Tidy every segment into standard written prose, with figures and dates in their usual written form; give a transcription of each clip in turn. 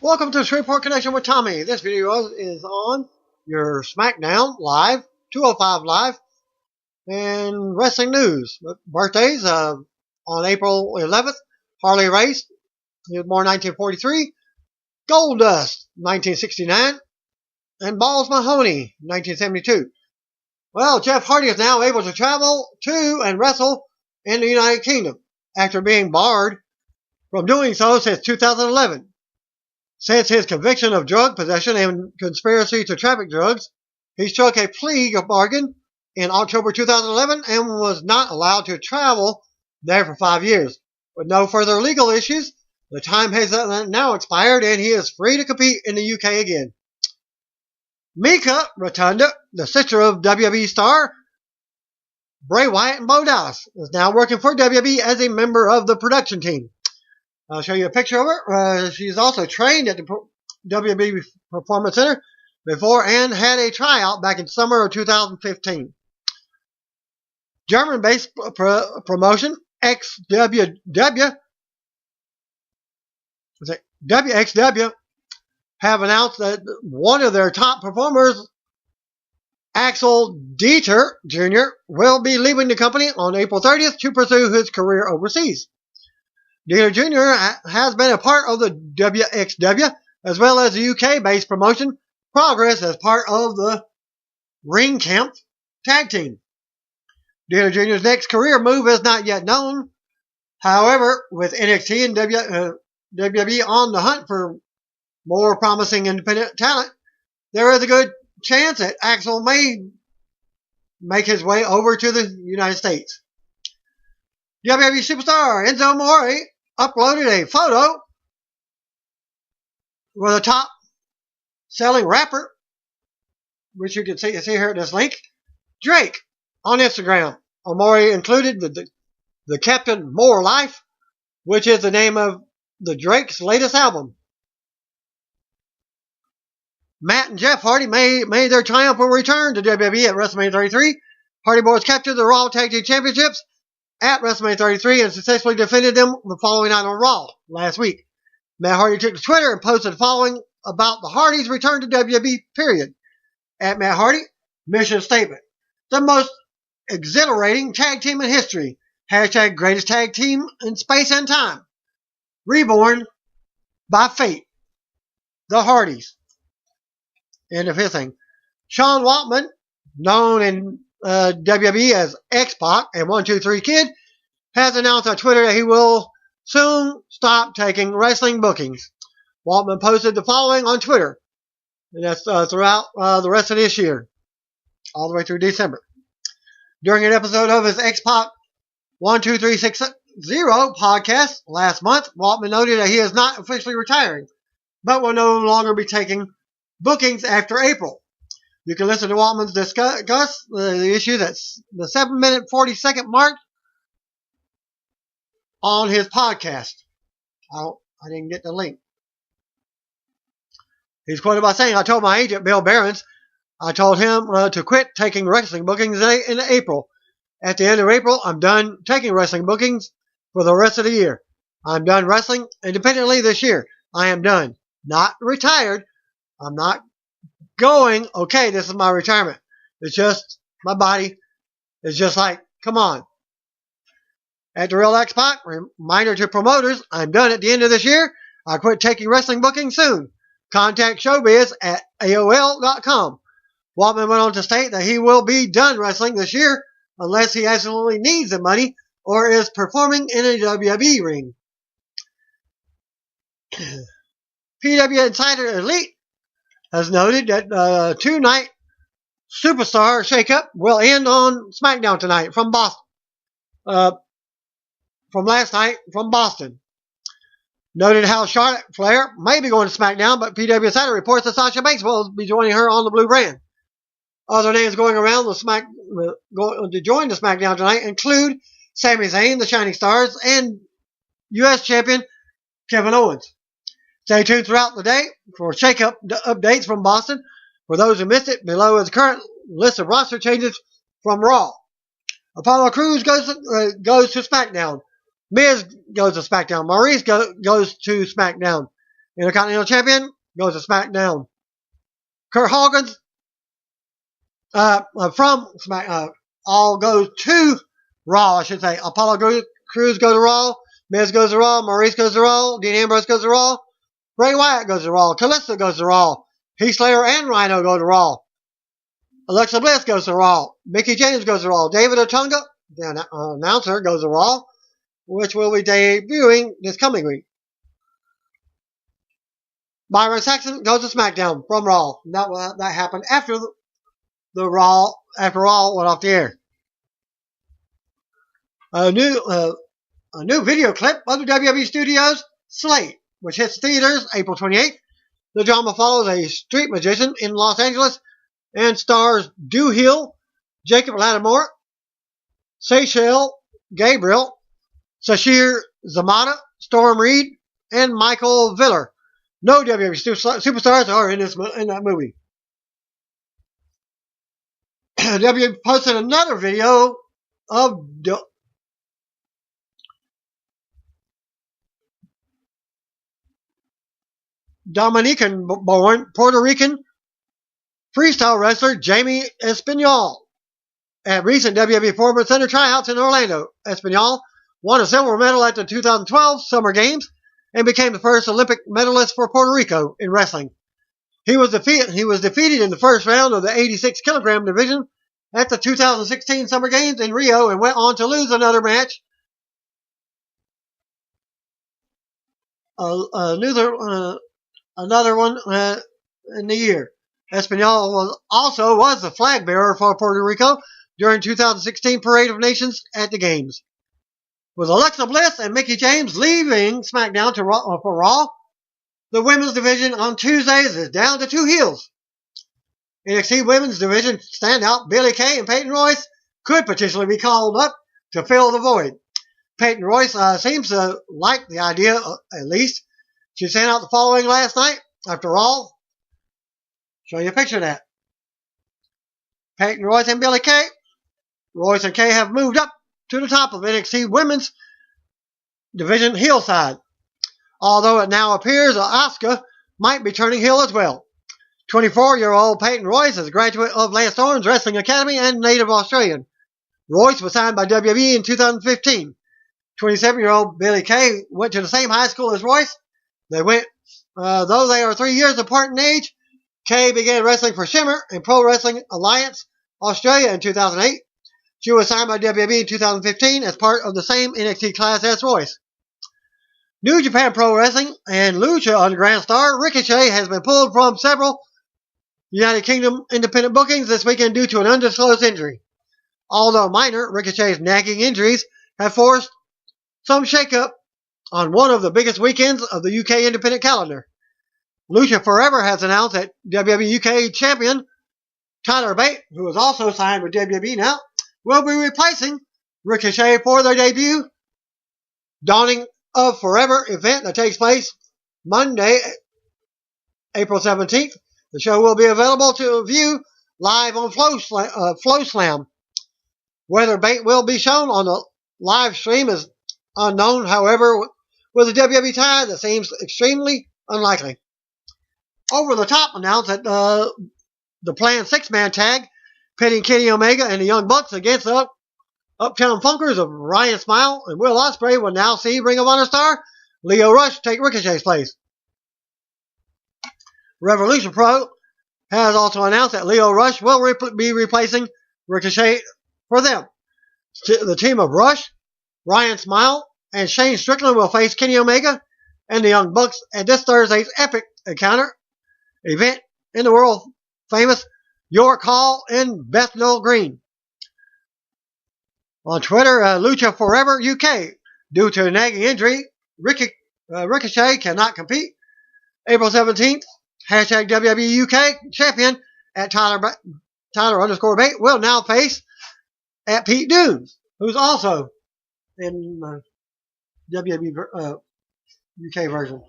Welcome to Shreveport Connection with Tommy. This video is on your SmackDown Live, 205 Live, and wrestling news. Birthdays on April 11th, Harley Race, he was born 1943, Goldust, 1969, and Balls Mahoney, 1972. Well, Jeff Hardy is now able to travel to and wrestle in the United Kingdom after being barred from doing so since 2011. Since his conviction of drug possession and conspiracy to traffic drugs, he struck a plea bargain in October 2011 and was not allowed to travel there for 5 years. With no further legal issues, the time has now expired and he is free to compete in the UK again. Mika Rotunda, the sister of WWE star Bray Wyatt and Bo Dallas, is now working for WWE as a member of the production team. I'll show you a picture of her. She's also trained at the WWE Performance Center before and had a tryout back in summer of 2015. German-based promotion WXW have announced that one of their top performers, Axel Dieter Jr., will be leaving the company on April 30th to pursue his career overseas. Dieter Jr. has been a part of the WXW as well as the UK-based promotion Progress as part of the Ring Camp tag team. Dieter Jr.'s next career move is not yet known. However, with NXT and WWE on the hunt for more promising independent talent, there is a good chance that Axel may make his way over to the United States. WWE superstar Enzo Amore uploaded a photo with a top-selling rapper, which you can see here at this link, Drake, on Instagram. Amore included the Captain More Life, which is the name of the Drake's latest album. Matt and Jeff Hardy made their triumphant return to WWE at WrestleMania 33. Hardy Boys captured the Raw Tag Team Championships at WrestleMania 33 and successfully defended them the following night on Raw last week. Matt Hardy took to Twitter and posted the following about the Hardys' return to WWE, period. At Matt Hardy, mission statement: the most exhilarating tag team in history. Hashtag greatest tag team in space and time. Reborn by fate. The Hardys. End of his thing. Sean Waltman, known in WWE as Xpac and 123 Kid, has announced on Twitter that he will soon stop taking wrestling bookings. Waltman posted the following on Twitter, and that's throughout the rest of this year, all the way through December. During an episode of his Xpac 12360 podcast last month, Waltman noted that he is not officially retiring, but will no longer be taking bookings after April. You can listen to Waltman's discuss the issue that's the 7-minute 40-second mark on his podcast. I didn't get the link. He's quoted by saying, "I told my agent, Bill Behrens, I told him to quit taking wrestling bookings in April. At the end of April, I'm done taking wrestling bookings for the rest of the year. I'm done wrestling independently this year. I am done. Not retired. I'm not going, okay, this is my retirement. It's just my body. It's just like, come on." At the Real XPac, reminder to promoters, I'm done at the end of this year. I quit taking wrestling bookings soon. Contact Showbiz at AOL.com. Waltman went on to state that he will be done wrestling this year unless he absolutely needs the money or is performing in a WWE ring. PW Insider Elite has noted that two-night superstar shakeup will end on SmackDown tonight from Boston. From last night from Boston. Noted how Charlotte Flair may be going to SmackDown, but PW Insider reports that Sasha Banks will be joining her on the blue brand. Other names going around to join the SmackDown tonight include Sami Zayn, the Shining Stars, and U.S. Champion Kevin Owens. Stay tuned throughout the day for shake-up updates from Boston. For those who missed it, below is a current list of roster changes from Raw. Apollo Crews goes to SmackDown. Miz goes to SmackDown. Maurice goes to SmackDown. Intercontinental Champion goes to SmackDown. Kurt Hawkins from SmackDown all goes to Raw, I should say. Apollo Crews goes to Raw. Miz goes to Raw. Maurice goes to Raw. Dean Ambrose goes to Raw. Bray Wyatt goes to Raw. Kalisto goes to Raw. Heath Slater and Rhino go to Raw. Alexa Bliss goes to Raw. Mickie James goes to Raw. David Otunga, the announcer, goes to Raw, which will be debuting this coming week. Byron Saxton goes to SmackDown from Raw. That happened after Raw went off the air. A new video clip of the WWE Studios Sleight, which hits theaters April 28th. The drama follows a street magician in Los Angeles and stars Dew Hill, Jacob Lattimore, Seychelle Gabriel, Sashir Zamata, Storm Reed, and Michael Viller. No WWE superstars are in that movie. WWE posted another video of Dominican-born Puerto Rican freestyle wrestler Jamie Espinal at recent WWE Performance Center tryouts in Orlando. Espinal won a silver medal at the 2012 Summer Games and became the first Olympic medalist for Puerto Rico in wrestling. He was defeated in the first round of the 86 kilogram division at the 2016 Summer Games in Rio and went on to lose another match. Another one in the year. Espinal was the flag bearer for Puerto Rico during 2016 Parade of Nations at the Games. With Alexa Bliss and Mickie James leaving SmackDown for Raw, the women's division on Tuesdays is down to two heels. NXT women's division standout Billie Kay and Peyton Royce could potentially be called up to fill the void. Peyton Royce seems to like the idea, at least. She sent out the following last night after all. Show you a picture of that. Peyton Royce and Billie Kay. Royce and Kay have moved up to the top of NXT women's division heel side. Although it now appears Asuka might be turning heel as well. 24-year-old Peyton Royce is a graduate of Lance Storm's Wrestling Academy and native Australian. Royce was signed by WWE in 2015. 27-year-old Billie Kay went to the same high school as Royce. Though they are 3 years apart in age, Kay began wrestling for Shimmer and Pro Wrestling Alliance Australia in 2008. She was signed by WWE in 2015 as part of the same NXT class as Royce. New Japan Pro Wrestling and Lucha Underground star Ricochet has been pulled from several United Kingdom independent bookings this weekend due to an undisclosed injury. Although minor, Ricochet's nagging injuries have forced some shakeup on one of the biggest weekends of the UK independent calendar. Lucha Forever has announced that WWE UK champion Tyler Bate, who is also signed with WWE now, will be replacing Ricochet for their debut Dawning of Forever event that takes place Monday, April 17th. The show will be available to view live on FloSlam. Whether Bate will be shown on the live stream is unknown. However, with the WWE tie, that seems extremely unlikely. Over the Top announced that the planned six-man tag pitting Kenny Omega and the Young Bucks against the Uptown Funkers of Ryan Smile and Will Ospreay will now see Ring of Honor star Lio Rush take Ricochet's place. Revolution Pro has also announced that Lio Rush will be replacing Ricochet for them. The team of Rush, Ryan Smile, and Shane Strickland will face Kenny Omega and the Young Bucks at this Thursday's Epic Encounter event in the world-famous York Hall in Bethnal Green. On Twitter, Lucha Forever UK, due to a nagging injury, Ricochet cannot compete. April 17th, hashtag WWE UK champion at Tyler_Bate will now face at Pete Dunes, who's also in WWE UK version.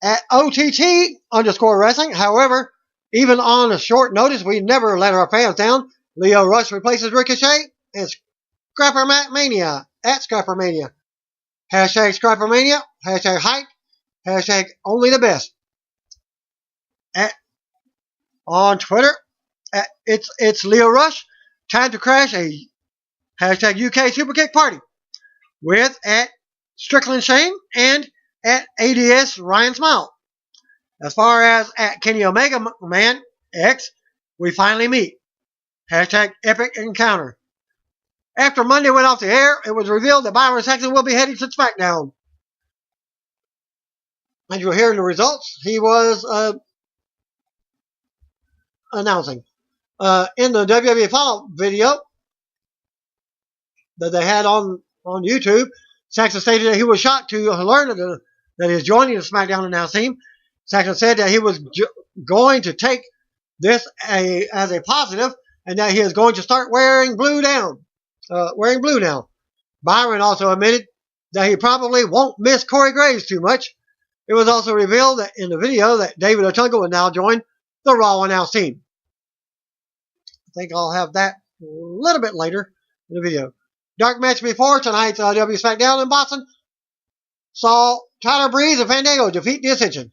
At OTT_wrestling, however, even on a short notice, we never let our fans down. Lio Rush replaces Ricochet at Scrapper Mania. Hashtag Scrappermania. Hashtag hype. Hashtag only the best. On Twitter, it's Leo Rush. Time to crash a hashtag UK Superkick party with at Strickland Shane and at ADS Ryan Smile. As far as at Kenny Omega Man X, we finally meet. Hashtag epic encounter. After Monday went off the air, it was revealed that Byron Saxton will be heading to SmackDown. As you'll hear in the results, he was announcing. In the WWE follow-up video that they had on YouTube, Saxton stated that he was shocked to learn that he was joining the SmackDown announce team. Saxton said that he was going to take this as a positive and that he is going to start wearing blue now. Byron also admitted that he probably won't miss Corey Graves too much. It was also revealed that in the video that David Otunga would now join the Raw announce team. I think I'll have that a little bit later in the video. Dark match before tonight's WWE SmackDown in Boston saw Tyler Breeze and Fandango defeat the Ascension.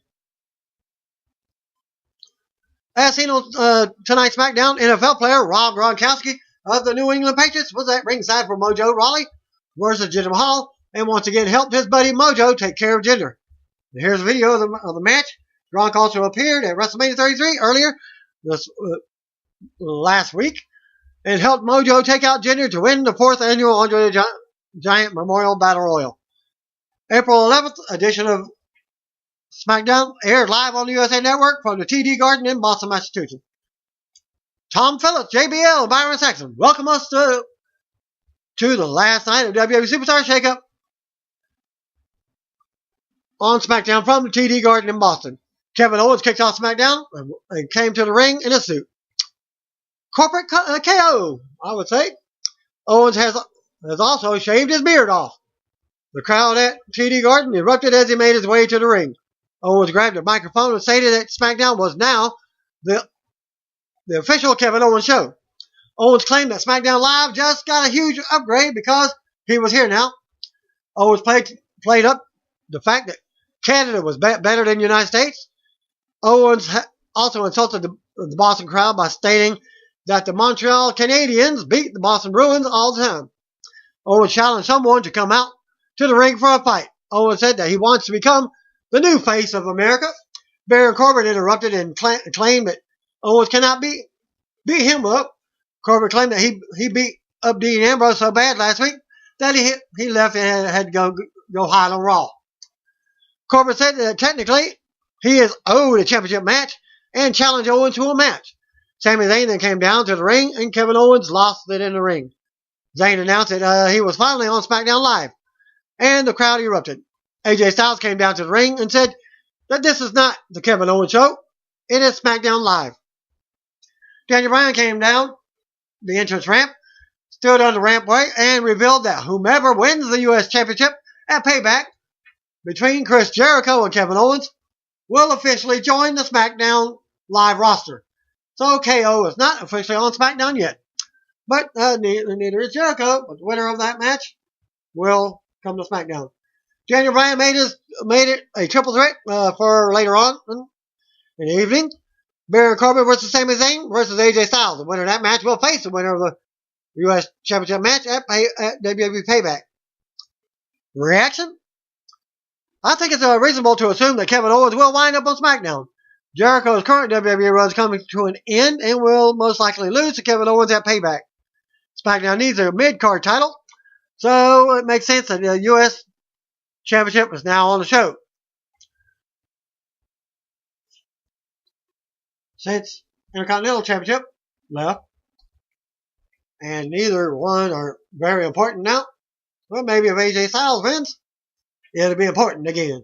As seen on tonight's SmackDown, NFL player Rob Gronkowski of the New England Patriots was at ringside for Mojo Rawley versus Jinder Mahal and once again helped his buddy Mojo take care of Jinder. And here's a video of the match. Gronk also appeared at WrestleMania 33 earlier this last week and helped Mojo take out Jinder to win the 4th annual Andre the Giant Memorial Battle Royal. April 11th edition of SmackDown aired live on the USA Network from the TD Garden in Boston, Massachusetts. Tom Phillips, JBL, and Byron Saxton welcome us to the last night of WWE Superstar Shakeup on SmackDown from the TD Garden in Boston. Kevin Owens kicked off SmackDown and came to the ring in a suit. Corporate KO, I would say. Owens has also shaved his beard off. The crowd at TD Garden erupted as he made his way to the ring. Owens grabbed a microphone and stated that SmackDown was now the official Kevin Owens show. Owens claimed that SmackDown Live just got a huge upgrade because he was here now. Owens played up the fact that Canada was better than the United States. Owens also insulted the Boston crowd by stating that the Montreal Canadiens beat the Boston Bruins all the time. Owens challenged someone to come out to the ring for a fight. Owens said that he wants to become the new face of America. Baron Corbin interrupted and claimed that Owens cannot beat him up. Corbin claimed that he beat up Dean Ambrose so bad last week that he left and had to go hide on Raw. Corbin said that technically he is owed a championship match and challenged Owens to a match. Sami Zayn then came down to the ring and Kevin Owens lost it in the ring. Zayn announced that he was finally on SmackDown Live and the crowd erupted. AJ Styles came down to the ring and said that this is not the Kevin Owens show, it is SmackDown Live. Daniel Bryan came down the entrance ramp, stood on the rampway, and revealed that whomever wins the U.S. Championship at Payback between Chris Jericho and Kevin Owens will officially join the SmackDown Live roster. So KO is not officially on SmackDown yet, but neither is Jericho. But the winner of that match will come to SmackDown. Daniel Bryan made it a triple threat for later on in the evening. Baron Corbin versus Sami Zayn versus AJ Styles. The winner of that match will face the winner of the U.S. Championship match at WWE Payback. Reaction? I think it's reasonable to assume that Kevin Owens will wind up on SmackDown. Jericho's current WWE run is coming to an end and will most likely lose to Kevin Owens at Payback. SmackDown needs a mid-card title, so it makes sense that the U.S. Championship is now on the show. Since Intercontinental Championship left, and neither one are very important now, well, maybe if AJ Styles wins, it'll be important again.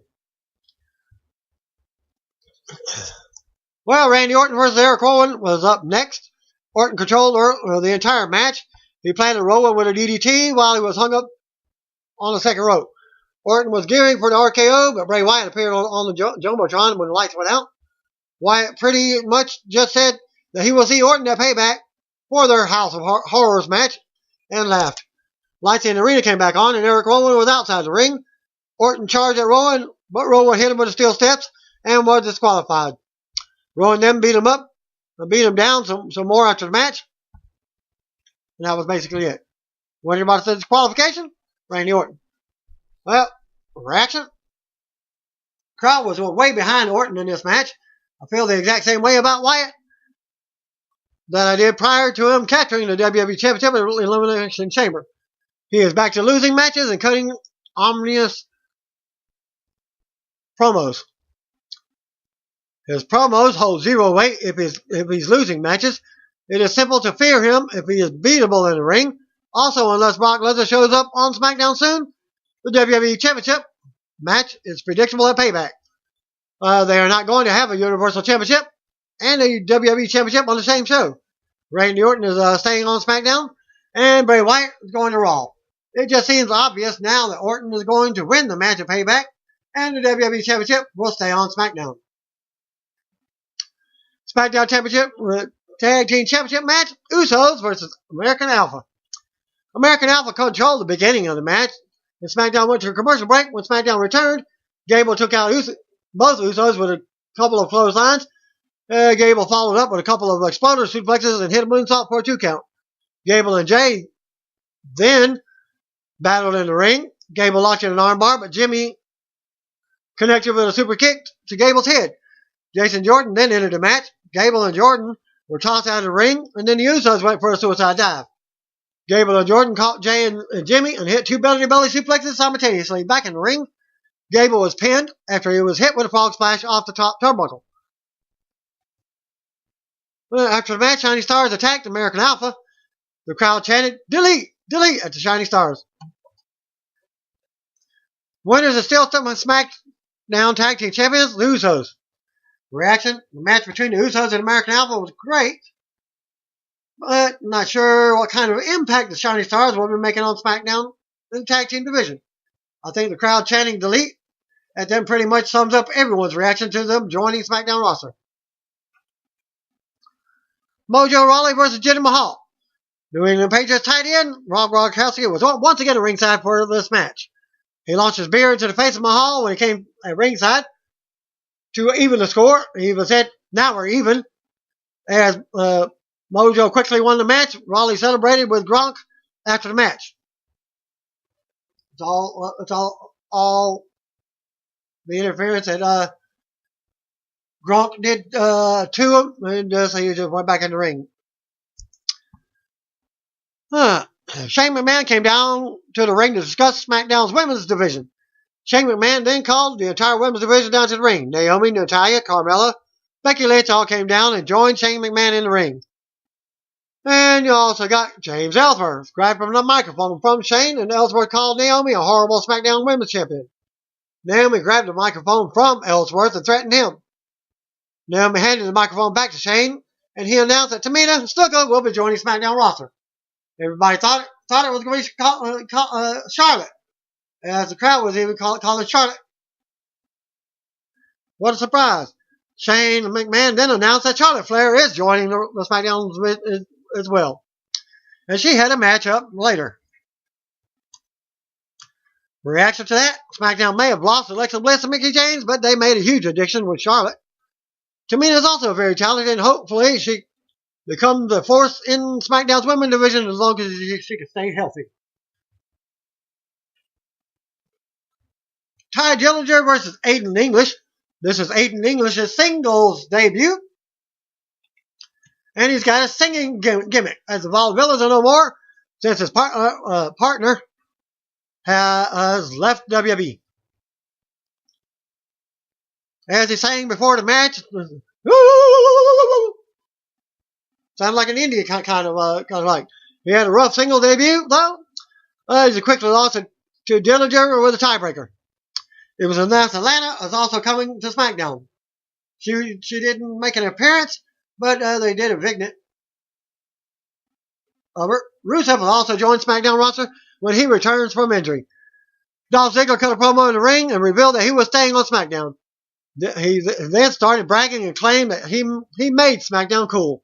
Well, Randy Orton versus Eric Rowan was up next. Orton controlled the entire match. He planted Rowan with a DDT while he was hung up on the second rope. Orton was gearing for the RKO, but Bray Wyatt appeared on the Jumbotron when the lights went out. Wyatt pretty much just said that he will see Orton at Payback for their House of Horrors match and laughed. Lights in the arena came back on and Eric Rowan was outside the ring Orton charged at Rowan, but Rowan hit him with the steel steps and was disqualified. Rowan then beat him down some more after the match. And that was basically it. What anybody said disqualification? Randy Orton. Well, reaction? Crowd was way behind Orton in this match. I feel the exact same way about Wyatt that I did prior to him capturing the WWE Championship in the Elimination Chamber. He is back to losing matches and cutting ominous promos. His promos hold zero weight if he's losing matches. It is simple to fear him if he is beatable in the ring. Also, unless Brock Lesnar shows up on SmackDown soon, the WWE Championship match is predictable at Payback. They are not going to have a Universal Championship and a WWE Championship on the same show. Randy Orton is staying on SmackDown, and Bray Wyatt is going to Raw. It just seems obvious now that Orton is going to win the match at Payback, and the WWE Championship will stay on SmackDown. SmackDown Championship Tag Team Championship match, Usos versus American Alpha. American Alpha controlled the beginning of the match, and SmackDown went to a commercial break. When SmackDown returned, Gable took out both Usos with a couple of clotheslines. Gable followed up with a couple of exploder suplexes and hit a moonsault for a 2 count. Gable and Jay then battled in the ring. Gable launched in an armbar, but Jimmy connected with a super kick to Gable's head. Jason Jordan then entered the match. Gable and Jordan were tossed out of the ring, and then the Usos went for a suicide dive. Gable and Jordan caught Jay and Jimmy and hit 2 belly-to-belly suplexes simultaneously. Back in the ring, Gable was pinned after he was hit with a frog splash off the top turnbuckle. After the match, Shiny Stars attacked American Alpha. The crowd chanted, "Delete! Delete!" at the Shiny Stars. Winners are still SmackDown Tag Team Champions, the Usos. Reaction: the match between the Usos and American Alpha was great, but not sure what kind of impact the Shiny Stars will be making on SmackDown in the Tag Team division. I think the crowd chanting "Delete" at them pretty much sums up everyone's reaction to them joining SmackDown roster. Mojo Rawley versus Jinder Mahal. New England Patriots tight end Rob Gronkowski was once again at ringside for this match. He launched his beer into the face of Mahal when he came at ringside to even the score. He was said, "Now we're even." As Mojo quickly won the match, Rawley celebrated with Gronk after the match. It's all the interference that Gronk did to him, and so he just went back in the ring. Shane McMahon came down to the ring to discuss SmackDown's women's division. Shane McMahon then called the entire women's division down to the ring. Naomi, Natalya, Carmella, Becky Lynch all came down and joined Shane McMahon in the ring. And you also got James Ellsworth grabbing the microphone from Shane, and Ellsworth called Naomi a horrible SmackDown women's champion. Naomi grabbed the microphone from Ellsworth and threatened him. Naomi handed the microphone back to Shane, and he announced that Tamina Snuka will be joining SmackDown roster. Everybody thought it was going to be Charlotte, as the crowd was even calling Charlotte. What a surprise. Shane McMahon then announced that Charlotte Flair is joining the SmackDown as well. And she had a match up later. Reaction to that, SmackDown may have lost Alexa Bliss and Mickie James, but they made a huge addition with Charlotte. Tamina is also very talented, and hopefully she becomes the force in SmackDown's women's division as long as she can stay healthy. Ty Dillinger versus Aiden English. This is Aiden English's singles debut. And he's got a singing gimmick, as the Vaudevillas are no more since his partner has left WWE. As he sang before the match, sounded like an Indian kind of like. He had a rough single debut, though. He quickly lost it to Dillinger with a tiebreaker. It was announced Atlanta is also coming to SmackDown. She didn't make an appearance, but they did evict it. Rusev will also join SmackDown roster when he returns from injury. Dolph Ziggler cut a promo in the ring and revealed that he was staying on SmackDown. He then started bragging and claimed that he made SmackDown cool.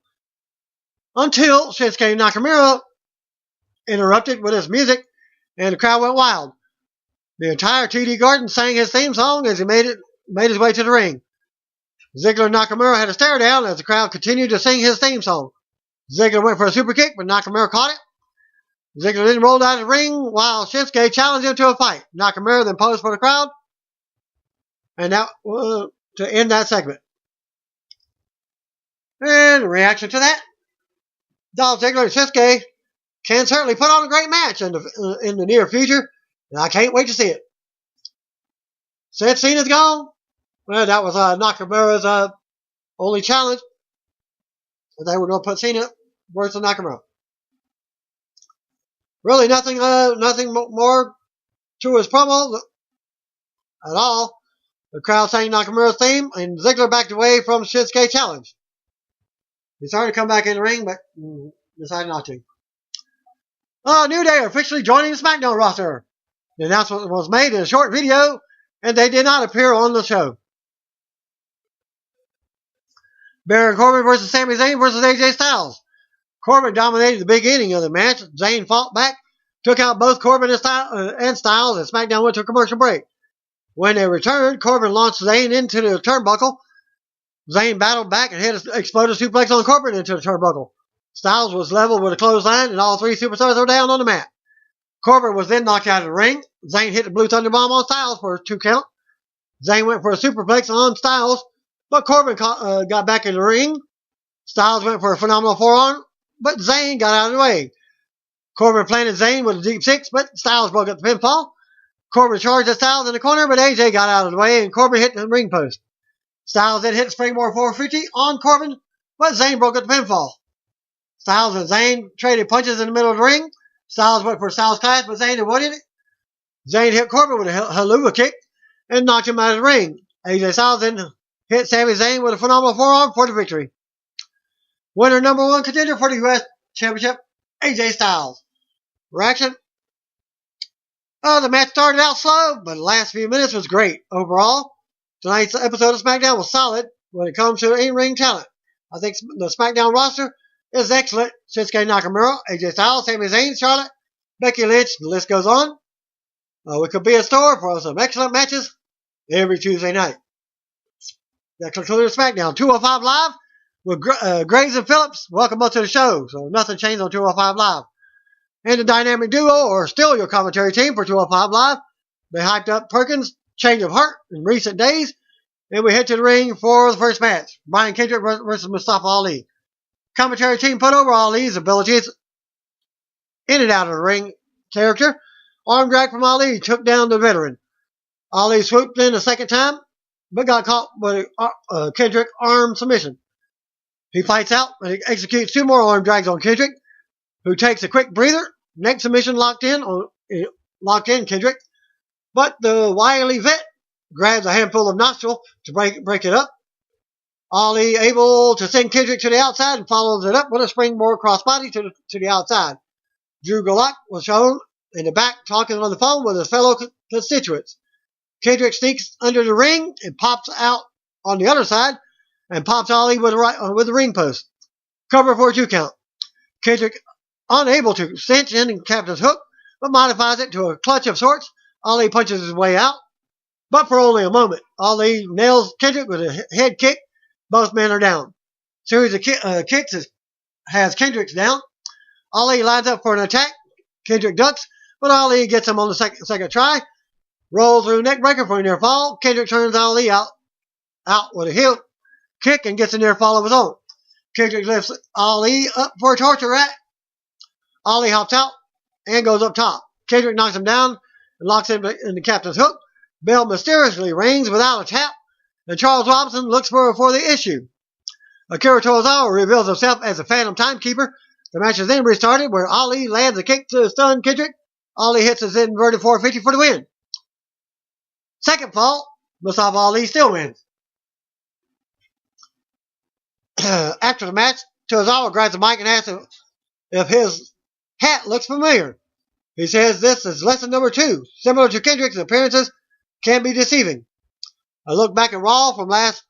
Until Shinsuke Nakamura interrupted with his music and the crowd went wild. The entire TD Garden sang his theme song as he made his way to the ring. Ziggler and Nakamura had a stare down as the crowd continued to sing his theme song. Ziggler went for a super kick, but Nakamura caught it. Ziggler then rolled out of the ring while Shinsuke challenged him to a fight. Nakamura then posed for the crowd, and that to end that segment. And in reaction to that, Dolph Ziggler and Shinsuke can certainly put on a great match in the near future, and I can't wait to see it. Since Cena's gone, well, that was Nakamura's only challenge. They were going to put Cena versus Nakamura. Really, nothing more to his promo at all. The crowd sang Nakamura's theme, and Ziggler backed away from Shinsuke's challenge. He started to come back in the ring, but decided not to. New Day are officially joining the SmackDown roster. The announcement was made in a short video, and they did not appear on the show. Baron Corbin versus Sami Zayn versus AJ Styles. Corbin dominated the beginning of the match. Zayn fought back, took out both Corbin and Styles, and SmackDown went to a commercial break. When they returned, Corbin launched Zayn into the turnbuckle. Zayn battled back and hit an explosive suplex on Corbin into the turnbuckle. Styles was leveled with a clothesline, and all three superstars were down on the mat. Corbin was then knocked out of the ring. Zayn hit the Blue Thunder Bomb on Styles for a 2 count. Zayn went for a superplex on Styles, but Corbin got back in the ring. Styles went for a phenomenal forearm, but Zayn got out of the way. Corbin planted Zayn with a deep six, but Styles broke up the pinfall. Corbin charged at Styles in the corner, but AJ got out of the way, and Corbin hit the ring post. Styles then hit Springboard 450 on Corbin, but Zayn broke up the pinfall. Styles and Zayn traded punches in the middle of the ring. Styles went for Styles Clash, but Zayn avoided it. Zayn hit Corbin with a haluva kick and knocked him out of the ring. AJ Styles then hit Sami Zayn with a phenomenal forearm for the victory. Winner number 1 contender for the U.S. Championship, AJ Styles. Reaction? The match started out slow, but the last few minutes was great. Overall, tonight's episode of SmackDown was solid when it comes to in-ring talent. I think the SmackDown roster is excellent. Shinsuke Nakamura, AJ Styles, Sami Zayn, Charlotte, Becky Lynch, the list goes on. We could be in store for some excellent matches every Tuesday night. That concludes SmackDown 205 Live with Graves and Phillips. Welcome up to the show. So nothing changed on 205 Live. And the dynamic duo are still your commentary team for 205 Live. They hyped up Perkins' change of heart in recent days. And we head to the ring for the first match. Brian Kendrick versus Mustafa Ali. Commentary team put over Ali's abilities in and out of the ring character. Arm drag from Ali took down the veteran. Ali swooped in a second time, but got caught with a Kendrick arm submission. He fights out and executes 2 more arm drags on Kendrick, who takes a quick breather. Next submission locked in Kendrick, but the wily vet grabs a handful of nostril to break it up. Ali able to send Kendrick to the outside and follows it up with a springboard crossbody to the outside. Drew Gulak was shown in the back talking on the phone with his fellow constituents. Kendrick sneaks under the ring and pops out on the other side and pops Ali with the ring post. Cover for a 2 count. Kendrick unable to cinch in the captain's hook, but modifies it to a clutch of sorts. Ali punches his way out, but for only a moment. Ali nails Kendrick with a head kick. Both men are down. Series of kicks has Kendrick down. Ali lines up for an attack. Kendrick ducks, but Ali gets him on the second try. Rolls through neckbreaker for a near fall. Kendrick turns Ali out with a heel kick and gets a near fall of his own. Kendrick lifts Ali up for a torture rack. Ali hops out and goes up top. Kendrick knocks him down and locks him in the captain's hook. Bell mysteriously rings without a tap, and Charles Robinson looks for the issue. Akira Tozawa reveals himself as a phantom timekeeper. The match is then restarted where Ali lands a kick to stun Kendrick. Ali hits his inverted 450 for the win. Second fall, Mustafa Ali still wins. After the match, Tozawa grabs the mic and asks him if his hat looks familiar. He says this is lesson number 2. Similar to Kendrick's appearances, can be deceiving. A look back at Raw from last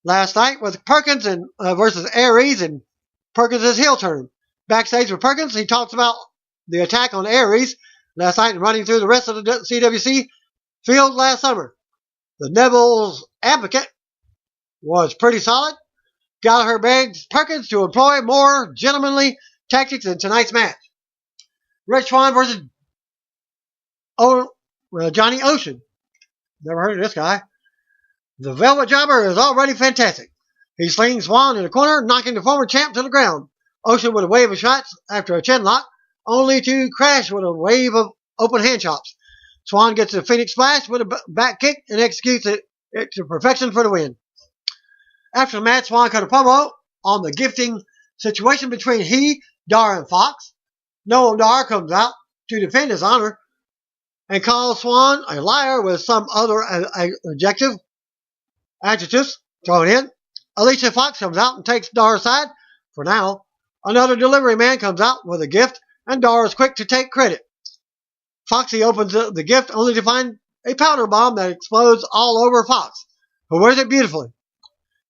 night with Perkins versus Aries and Perkins' heel turn. Backstage with Perkins, he talks about the attack on Aries last night and running through the rest of the CWC field last summer. The Neville's advocate was pretty solid. Gallagher begs Perkins to employ more gentlemanly tactics in tonight's match. Red Swan versus Johnny Ocean. Never heard of this guy. The Velvet Jobber is already fantastic. He slings Swan in the corner, knocking the former champ to the ground. Ocean with a wave of shots after a chin lock, only to crash with a wave of open hand chops. Swan gets a Phoenix Splash with a back kick and executes it to perfection for the win. After the match, Swan cut a promo on the gifting situation between he, Dar, and Fox. Noam Dar comes out to defend his honor and calls Swan a liar with some other adjectives thrown in. Alicia Fox comes out and takes Dar's side for now. Another delivery man comes out with a gift, and Dar is quick to take credit. Foxy opens the gift only to find a powder bomb that explodes all over Fox, who wears it beautifully.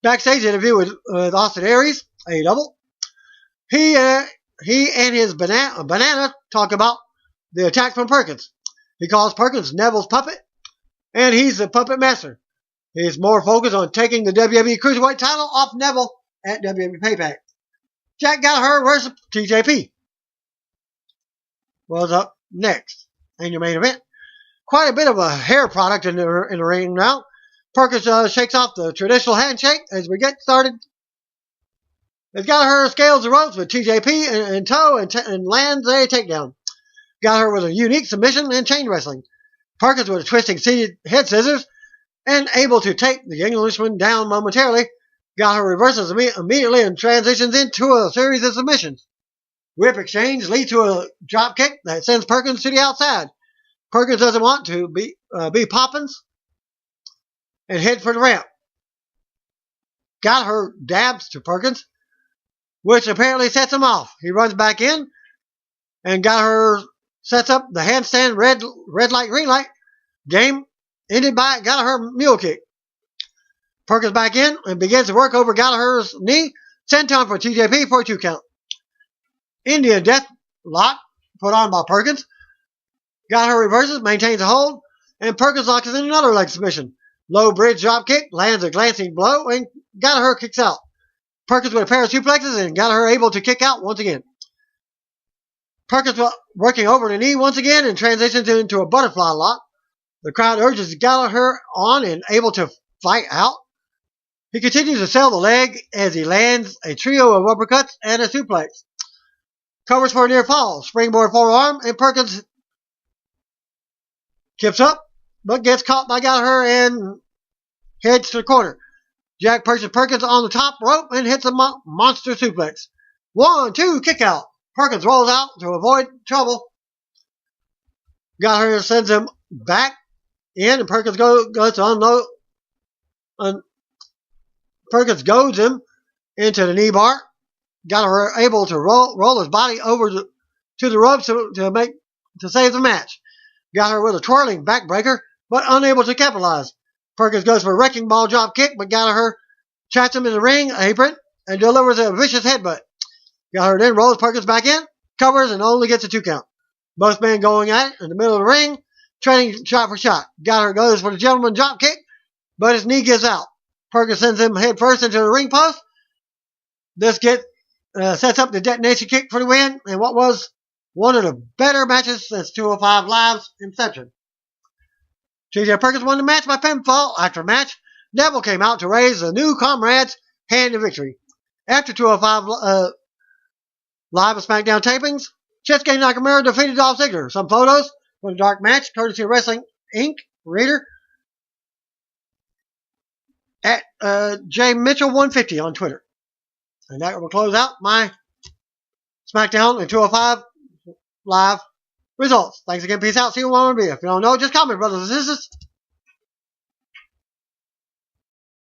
Backstage interview with Austin Aries, AEW. He and his banana talk about the attack from Perkins. He calls Perkins Neville's puppet, and he's the puppet master. He's more focused on taking the WWE Cruiserweight title off Neville at WWE Payback. Jack Gallagher versus TJP was up next in your main event. Quite a bit of a hair product in the ring now. Perkins shakes off the traditional handshake as we get started. As Gallagher scales the ropes with TJP in tow and lands a takedown. Gallagher with a unique submission and chain wrestling. Perkins with a twisting seated head scissors and able to take the Englishman down momentarily. Gallagher reverses immediately and transitions into a series of submissions. Whip exchange leads to a drop kick that sends Perkins to the outside. Perkins doesn't want to be Poppins and head for the ramp. Gallagher dabs to Perkins, which apparently sets him off. He runs back in, and Gallagher sets up the handstand red light, green light game, ended by Gallagher mule kick. Perkins back in and begins to work over Gallagher's knee. Senton for TJP for a 2 count. Indian death lock put on by Perkins. Gallagher reverses, maintains a hold, and Perkins locks in another leg submission. Low bridge drop kick, lands a glancing blow, and Gallagher kicks out. Perkins with a pair of suplexes, and Gallagher able to kick out once again. Perkins working over the knee once again and transitions into a butterfly lock. The crowd urges Gallagher on and able to fight out. He continues to sell the leg as he lands a trio of uppercuts and a suplex. Covers for a near fall, springboard forearm, and Perkins kips up, but gets caught by Gallagher and heads to the corner. Jack pushes Perkins on the top rope and hits a monster suplex. 1, 2, kick out. Perkins rolls out to avoid trouble. Gallagher sends him back in, and Perkins goes to unload. Perkins goads him into the knee bar. Gallagher able to roll his body over to the ropes to save the match. Gallagher with a twirling backbreaker, but unable to capitalize. Perkins goes for a wrecking ball drop kick, but Gallagher traps him in the ring apron and delivers a vicious headbutt. Gallagher then rolls Perkins back in, covers, and only gets a 2 count. Both men going at it in the middle of the ring, trading shot for shot. Gallagher goes for the gentleman drop kick, but his knee gives out. Perkins sends him head first into the ring post. This sets up the detonation kick for the win, and what was one of the better matches since 205 Live's inception. TJ Perkins won the match by pinfall. After match, Neville came out to raise the new comrade's hand to victory. After 205 Live and SmackDown tapings, Shinsuke Nakamura defeated Dolph Ziggler. Some photos from the dark match, courtesy of Wrestling Inc. reader at J Mitchell 150 on Twitter. And that will close out my SmackDown and 205 Live results. Thanks again. Peace out. See you when I want to be. If you don't know, just comment, brothers and sisters.